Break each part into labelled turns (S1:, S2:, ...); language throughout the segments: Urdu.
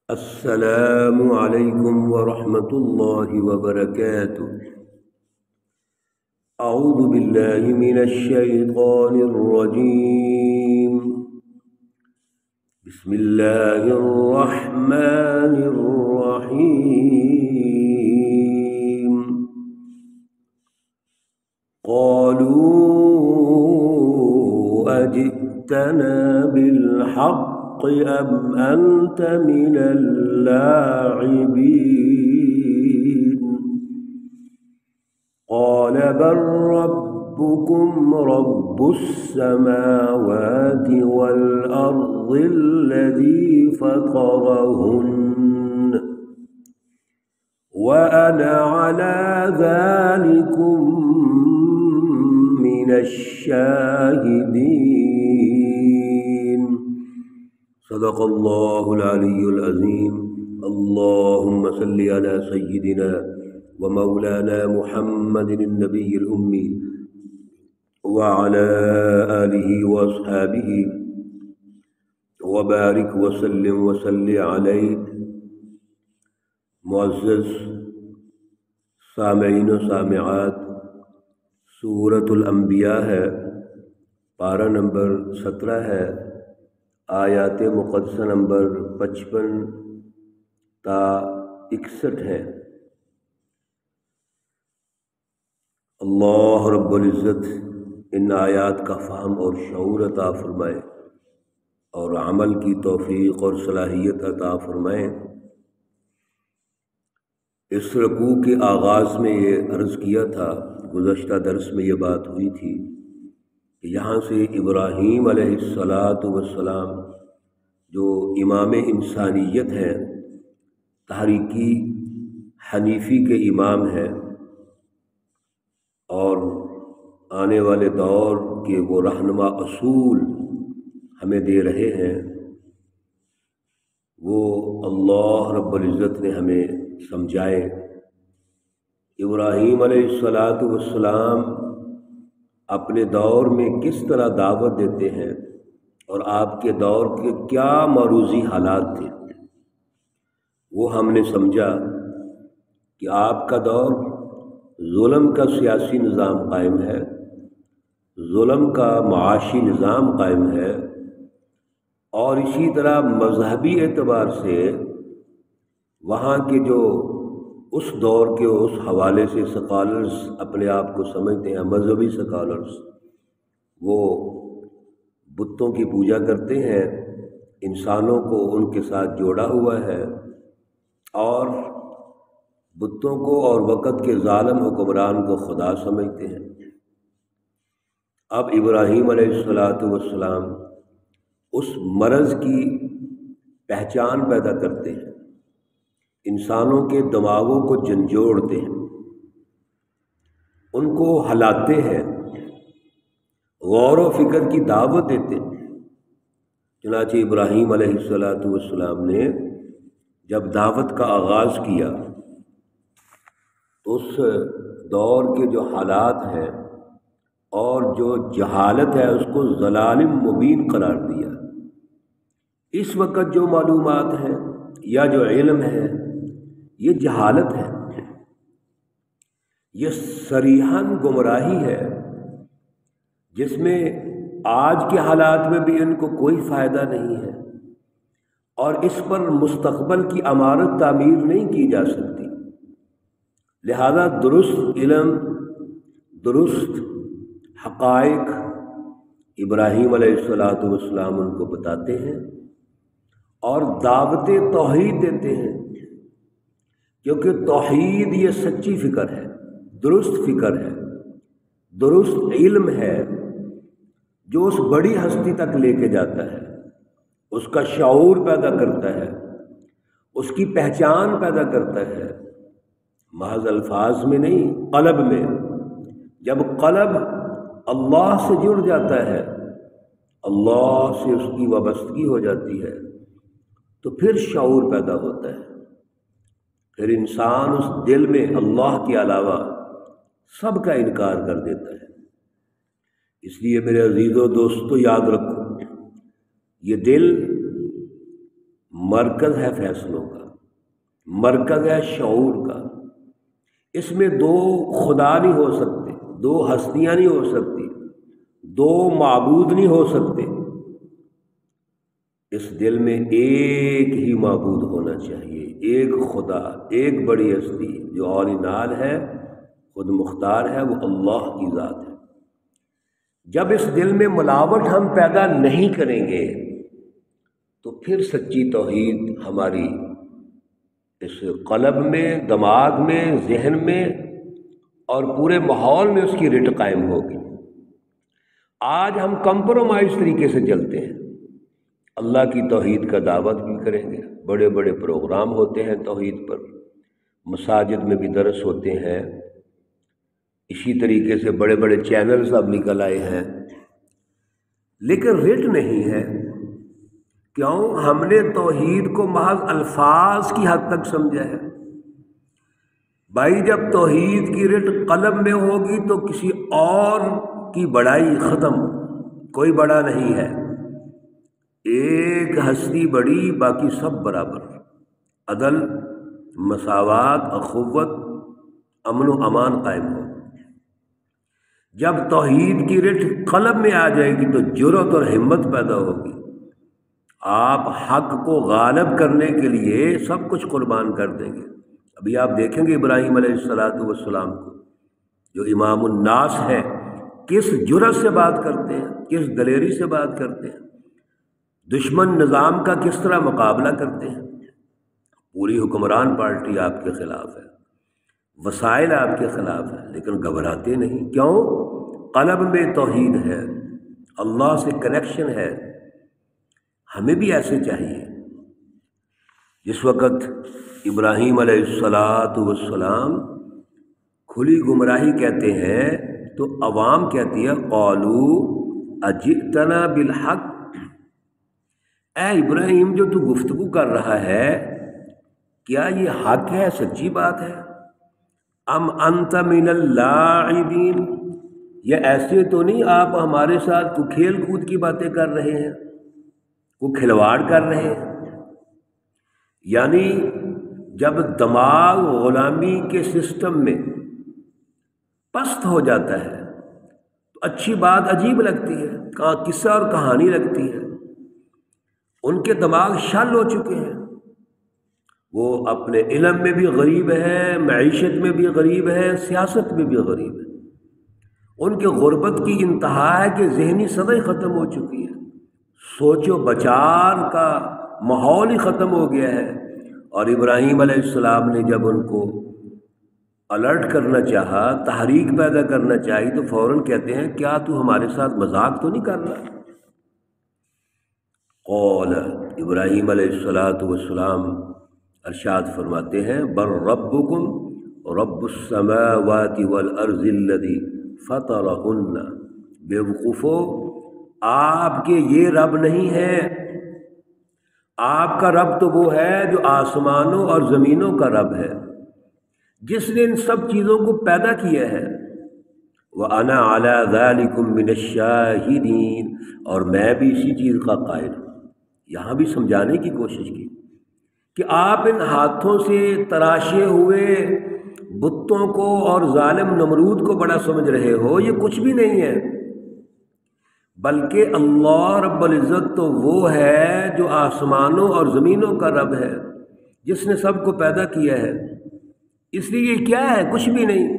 S1: السلام علیکم ورحمۃ اللہ وبرکاتہ۔ اعوذ باللہ من الشیطان الرجیم، بسم اللہ الرحمن الرحیم۔ قالوا اجئتنا بالحق ام انت من اللاعبین قال بل ربكم رب السماوات والأرض الذي فطرهن وأنا على ذلكم من الشاهدين۔ صدق الله العلي العظيم۔ اللهم صل على سيدنا ومولانا محمد النبي الأمي وعلى آله وأصحابه وبارك وسلم وصل عليه۔ معزز سامعین و سامعات، سورۃ الانبیاء ہے، پارہ نمبر 17 ہے، آیات مقدسہ نمبر 55 تا 61 ہے۔ اللہ رب العزت ان آیات کا فہم اور شعور عطا فرمائے اور عمل کی توفیق اور صلاحیت عطا فرمائے۔ اس رکوع کے آغاز میں یہ عرض کیا تھا، گزشتہ درس میں یہ بات ہوئی تھی کہ یہاں سے ابراہیم علیہ السلام جو امام انسانیت ہیں، تحریکی حنیفی کے امام ہیں اور آنے والے دور کے وہ رہنما اصول ہمیں دے رہے ہیں، وہ اللہ رب العزت نے ہمیں سمجھائے۔ ابراہیم علیہ السلام اپنے دور میں کس طرح دعوت دیتے ہیں اور آپ کے دور کے کیا معروضی حالات تھے، وہ ہم نے سمجھا کہ آپ کا دور ظلم کا سیاسی نظام قائم ہے، ظلم کا معاشی نظام قائم ہے، اور اسی طرح مذہبی اعتبار سے وہاں کے جو اس دور کے اس حوالے سے سکالرز اپنے آپ کو سمجھتے ہیں، مذہبی سکالرز، وہ بتوں کی پوجا کرتے ہیں، انسانوں کو ان کے ساتھ جوڑا ہوا ہے اور بتوں کو اور وقت کے ظالم حکمران کو خدا سمجھتے ہیں۔ اب ابراہیم علیہ السلام اس مرض کی پہچان پیدا کرتے ہیں، انسانوں کے دماغوں کو جھنجھوڑتے ہیں، ان کو ہلاتے ہیں، غور و فکر کی دعوت دیتے ہیں۔ چنانچہ ابراہیم علیہ السلام نے جب دعوت کا آغاز کیا تو اس دور کے جو حالات ہیں اور جو جہالت ہے اس کو ضلال مبین قرار دیا۔ اس وقت جو معلومات ہیں یا جو علم ہے یہ جہالت ہے، یہ صریحاً گمراہی ہے، جس میں آج کے حالات میں بھی ان کو کوئی فائدہ نہیں ہے اور اس پر مستقبل کی عمارت تعمیر نہیں کی جا سکتی۔ لہذا درست علم، درست حقائق ابراہیم علیہ السلام ان کو بتاتے ہیں اور دعوت توحید دیتے ہیں، کیونکہ توحید یہ سچی فکر ہے، درست فکر ہے، درست علم ہے جو اس بڑی ہستی تک لے کے جاتا ہے، اس کا شعور پیدا کرتا ہے، اس کی پہچان پیدا کرتا ہے، محض الفاظ میں نہیں، قلب میں۔ جب قلب اللہ سے جڑ جاتا ہے، اللہ سے اس کی وابستگی ہو جاتی ہے، تو پھر شعور پیدا ہوتا ہے، پھر انسان اس دل میں اللہ کے علاوہ سب کا انکار کر دیتا ہے۔ اس لیے میرے عزیزو دوستو یاد رکھو، یہ دل مرکز ہے فیصلوں کا، مرکز ہے شعور کا۔ اس میں دو خدا نہیں ہو سکتے، دو ہستیاں نہیں ہو سکتی، دو معبود نہیں ہو سکتے۔ اس دل میں ایک ہی معبود ہونا چاہیے، ایک خدا، ایک بڑی ہستی جو عالی نال ہے، خود مختار ہے، وہ اللہ کی ذات ہے۔ جب اس دل میں ملاوٹ ہم پیدا نہیں کریں گے تو پھر سچی توحید ہماری اس قلب میں، دماغ میں، ذہن میں اور پورے ماحول میں اس کی رٹ قائم ہوگی۔ آج ہم کمپرومائز طریقے سے چلتے ہیں، اللہ کی توحید کا دعوت بھی کریں گے، بڑے بڑے پروگرام ہوتے ہیں توحید پر، مساجد میں بھی درس ہوتے ہیں، اسی طریقے سے بڑے بڑے چینلز اب نکل آئے ہیں، لیکن رٹ نہیں ہے۔ کیوں؟ ہم نے توحید کو محض الفاظ کی حد تک سمجھا ہے۔ بھائی جب توحید کی رٹ قلب میں ہوگی تو کسی اور کی بڑائی ختم، کوئی بڑا نہیں ہے، ایک ہستی بڑی، باقی سب برابر، عدل، مساوات، اخوت، امن و امان قائم ہو۔ جب توحید کی رٹ قلب میں آ جائے گی تو جرأت اور ہمت پیدا ہوگی، آپ حق کو غالب کرنے کے لیے سب کچھ قربان کر دیں گے۔ ابھی آپ دیکھیں گے ابراہیم علیہ السلام کو، جو امام الناس ہے، کس جرأت سے بات کرتے ہیں، کس دلیری سے بات کرتے ہیں، دشمن نظام کا کس طرح مقابلہ کرتے ہیں۔ پوری حکمران پارٹی آپ کے خلاف ہے، وسائل آپ کے خلاف ہے، لیکن گھبراتے نہیں۔ کیوں؟ قلب میں توحید ہے، اللہ سے کنیکشن ہے۔ ہمیں بھی ایسے چاہیے۔ جس وقت ابراہیم علیہ السلام کھلی گمراہی کہتے ہیں تو عوام کہتی ہے قالوا اجئتنا بالحق، اے ابراہیم جو تو گفتگو کر رہا ہے کیا یہ حق ہے، سچی بات ہے؟ ام انت من اللاعبین، یہ ایسے تو نہیں آپ ہمارے ساتھ کو کھیل کود کی باتیں کر رہے ہیں، کو کھلواڑ کر رہے ہیں؟ یعنی جب دماغ غلامی کے سسٹم میں پست ہو جاتا ہے تو اچھی بات عجیب لگتی ہے، قصہ اور کہانی لگتی ہے۔ ان کے دماغ شل ہو چکے ہیں، وہ اپنے علم میں بھی غریب ہے، معیشت میں بھی غریب ہے، سیاست میں بھی غریب ہے۔ ان کے غربت کی انتہا ہے کہ ذہنی سطح ختم ہو چکی ہے، سوچ و بچار کا ماحول ہی ختم ہو گیا ہے۔ اور ابراہیم علیہ السلام نے جب ان کو الرٹ کرنا چاہا، تحریک پیدا کرنا چاہی، تو فوراً کہتے ہیں کیا تو ہمارے ساتھ مذاق تو نہیں کر رہا؟ قول ابراہیم علیہ السلام ارشاد فرماتے ہیں بل ربکم رب السماوات والارض الذی فطرہن، بے وقوفو آپ کے یہ رب نہیں ہے، آپ کا رب تو وہ ہے جو آسمانوں اور زمینوں کا رب ہے، جس نے ان سب چیزوں کو پیدا کیا ہے۔ وَأَنَا عَلَى ذَلِكُم مِّنَ الشَّاهِدِينَ، اور میں بھی اسی چیز کا قائل ہوں۔ یہاں بھی سمجھانے کی کوشش کی کہ آپ ان ہاتھوں سے تراشے ہوئے بتوں کو اور ظالم نمرود کو بڑا سمجھ رہے ہو، یہ کچھ بھی نہیں ہے، بلکہ اللہ رب العزت تو وہ ہے جو آسمانوں اور زمینوں کا رب ہے، جس نے سب کو پیدا کیا ہے۔ اس لیے یہ کیا ہے؟ کچھ بھی نہیں۔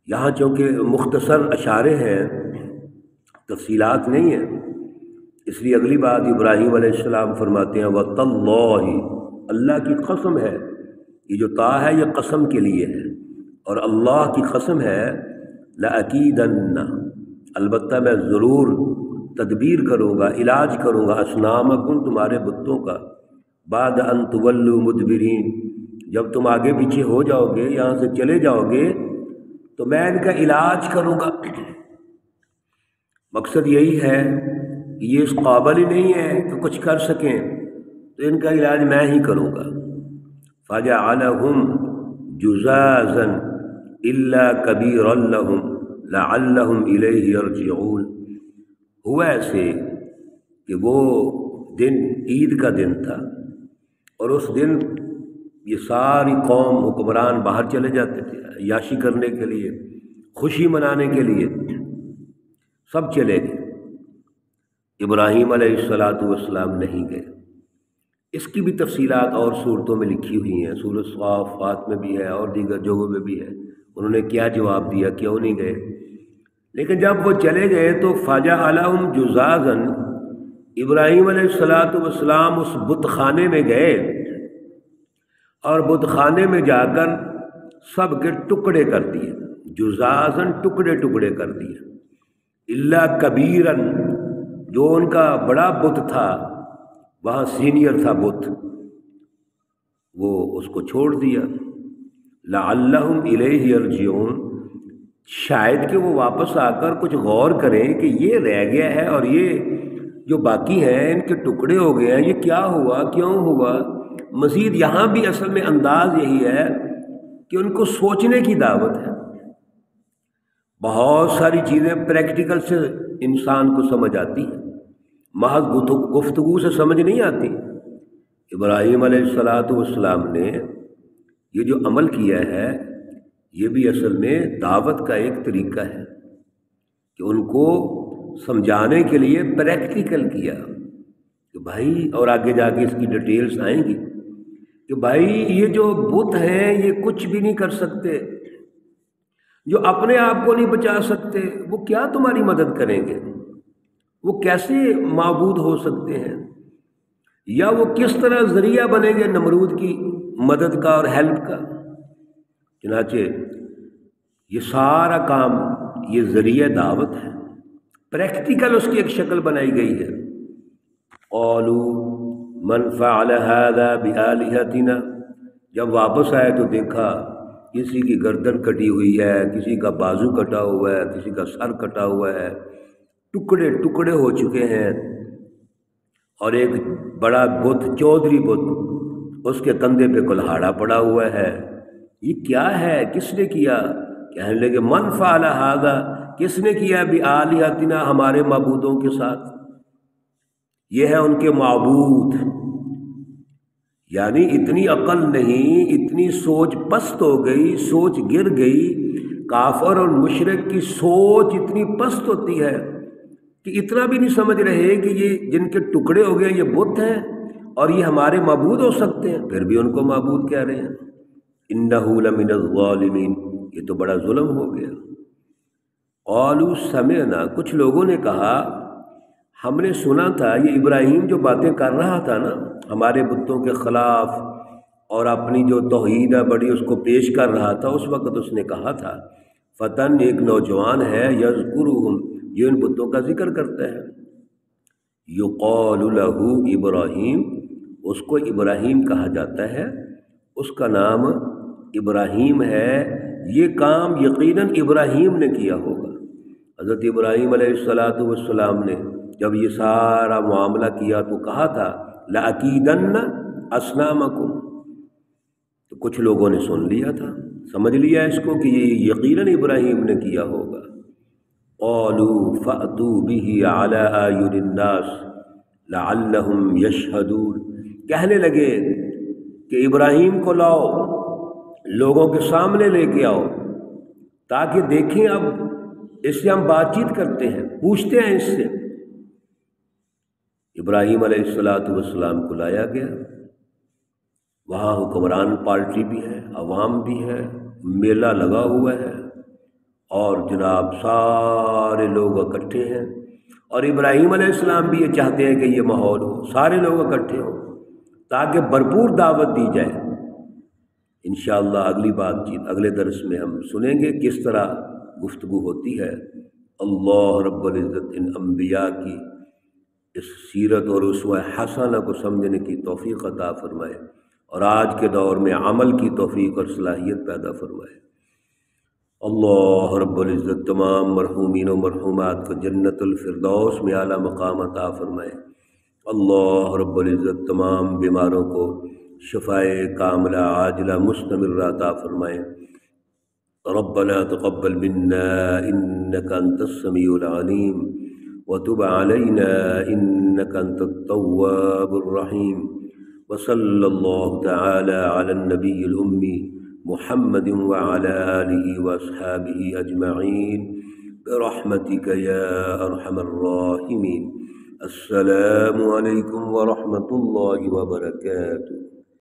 S1: یہاں چونکہ مختصر اشارے ہیں، تفصیلات نہیں ہیں، اس لیے اگلی بات ابراہیم علیہ السلام فرماتے ہیں وَتَاللَّهِ، اللہ کی قسم ہے، یہ جو تا ہے یہ قسم کے لیے ہے، اور اللہ کی قسم ہے لَأَكِيدَنَّ، البتہ میں ضرور تدبیر کروں گا، علاج کروں گا، اصنامکم، تمہارے بتوں کا، بعد ان تولوا مدبرین، جب تم آگے پیچھے ہو جاؤ گے، یہاں سے چلے جاؤ گے تو میں ان کا علاج کروں گا۔ مقصد یہی ہے کہ یہ اس قابل ہی نہیں ہے کہ کچھ کر سکیں، تو ان کا علاج میں ہی کروں گا۔ فَجَعَلَهُمْ جُزَازًا إِلَّا كَبِيرًا لَهُمْ لَعَلَّهُمْ إِلَيْهِ يَرْجِعُونَ، ہوا ایسے کہ وہ دن عید کا دن تھا، اور اس دن یہ ساری قوم حکمران باہر چلے جاتے تھے عیاشی کرنے کے لیے، خوشی منانے کے لیے، سب چلے گئے، ابراہیم علیہ السلام نہیں گئے۔ اس کی بھی تفصیلات اور صورتوں میں لکھی ہوئی ہیں، سورۃ الصافات میں بھی ہے اور دیگر جگہوں میں بھی ہے، انہوں نے کیا جواب دیا، کیوں نہیں گئے۔ لیکن جب وہ چلے گئے تو فجعلہم لهم جزازا، ابراہیم علیہ السلام اس بت خانے میں گئے اور بت خانے میں جا کر سب کے ٹکڑے کر دیے، جزازن ٹکڑے ٹکڑے کر دیے، الا کبیرن، جو ان کا بڑا بت تھا، وہاں سینئر تھا بت، وہ اس کو چھوڑ دیا، لعلہم الیہ یرجعون، شاید کہ وہ واپس آ کر کچھ غور کریں کہ یہ رہ گیا ہے اور یہ جو باقی ہیں ان کے ٹکڑے ہو گئے ہیں، یہ کیا ہوا، کیوں ہوا۔ مزید یہاں بھی اصل میں انداز یہی ہے کہ ان کو سوچنے کی دعوت ہے۔ بہت ساری چیزیں پریکٹیکل سے انسان کو سمجھ آتی ہیں، محض گفتگو سے سمجھ نہیں آتی۔ ابراہیم علیہ السلام نے یہ جو عمل کیا ہے یہ بھی اصل میں دعوت کا ایک طریقہ ہے کہ ان کو سمجھانے کے لیے پریکٹیکل کیا کہ بھائی، اور آگے جا کے اس کی ڈیٹیلز آئیں گی کہ بھائی یہ جو بت ہیں یہ کچھ بھی نہیں کر سکتے، جو اپنے آپ کو نہیں بچا سکتے وہ کیا تمہاری مدد کریں گے، وہ کیسے معبود ہو سکتے ہیں، یا وہ کس طرح ذریعہ بنیں گے نمرود کی مدد کا اور ہیلپ کا۔ چنانچہ یہ سارا کام یہ ذریعہ دعوت ہے، پریکٹیکل اس کی ایک شکل بنائی گئی ہے۔ قالوا من فعل هذا بآلهتنا، جب واپس آئے تو دیکھا کسی کی گردن کٹی ہوئی ہے، کسی کا بازو کٹا ہوا ہے، کسی کا سر کٹا ہوا ہے، ٹکڑے ٹکڑے ہو چکے ہیں، اور ایک بڑا بت، چودھری بت، اس کے کندھے پہ کلہاڑا پڑا ہوا ہے۔ یہ کیا ہے، کس نے کیا؟ کہنے لگے من فعل ھذا، کس نے کیا بآلہتنا، ہمارے معبودوں کے ساتھ۔ یہ ہے ان کے معبود، یعنی اتنی عقل نہیں، اتنی سوچ پست ہو گئی، سوچ گر گئی۔ کافر اور مشرک کی سوچ اتنی پست ہوتی ہے کہ اتنا بھی نہیں سمجھ رہے کہ یہ جن کے ٹکڑے ہو گئے یہ بت ہیں اور یہ ہمارے معبود ہو سکتے ہیں، پھر بھی ان کو معبود کہہ رہے ہیں۔ انہ لمن الظالمین، یہ تو بڑا ظلم ہو گیا۔ قالوا سمعنا، کچھ لوگوں نے کہا ہم نے سنا تھا، یہ ابراہیم جو باتیں کر رہا تھا نا ہمارے بتوں کے خلاف، اور اپنی جو توحید ہے بڑی اس کو پیش کر رہا تھا، اس وقت اس نے کہا تھا فتن، ایک نوجوان ہے، یذکرہم، یہ ان بتوں کا ذکر کرتا ہے، یقال لہ ابراہیم، اس کو ابراہیم کہا جاتا ہے، اس کا نام ابراہیم ہے۔ یہ کام یقیناً ابراہیم نے کیا ہوگا۔ حضرت ابراہیم علیہ السلام نے جب یہ سارا معاملہ کیا تو کہا تھا لَأَكِيدَنَّ أَصْنَامَكُمْ، تو کچھ لوگوں نے سن لیا تھا، سمجھ لیا اس کو کہ یہ یقیناً ابراہیم نے کیا ہوگا۔ قَالُوا فَأْتُوا بِهِ عَلَىٰ أَعْيُنِ النَّاسِ لَعَلَّهُمْ يَشْهَدُونَ، کہنے لگے کہ ابراہیم کو لاؤ، لوگوں کے سامنے لے کے آؤ تاکہ دیکھیں، اب اس سے ہم بات چیت کرتے ہیں، پوچھتے ہیں اس سے۔ ابراہیم علیہ السلام کو لایا گیا، وہاں حکمران پارٹی بھی ہے، عوام بھی ہے، میلہ لگا ہوا ہے، اور جناب سارے لوگ اکٹھے ہیں، اور ابراہیم علیہ السلام بھی یہ چاہتے ہیں کہ یہ ماحول ہو، سارے لوگ اکٹھے ہوں تاکہ بھرپور دعوت دی جائے۔ انشاءاللہ اگلی بات چیت اگلے درس میں ہم سنیں گے کس طرح گفتگو ہوتی ہے۔ اللہ رب العزت ان انبیاء کی اس سیرت اور اسوہ حسنہ کو سمجھنے کی توفیق عطا فرمائے، اور آج کے دور میں عمل کی توفیق اور صلاحیت پیدا فرمائے۔ اللہ رب العزت تمام مرحومین و مرحومات کو جنت الفردوس میں اعلیٰ مقام عطا فرمائے۔ اللہ رب العزت تمام بیماروں کو شفائے کاملہ عاجلہ مستمرہ عطا فرمائے۔ ربنا تقبل منا انك انت السميع العليم وتب علينا إنك أنت التواب الرحيم. وصلى الله تعالى على النبي الأمي محمد وعلى آله وأصحابه أجمعين برحمتك يا أرحم الراحمين. السلام عليكم ورحمة الله وبركاته.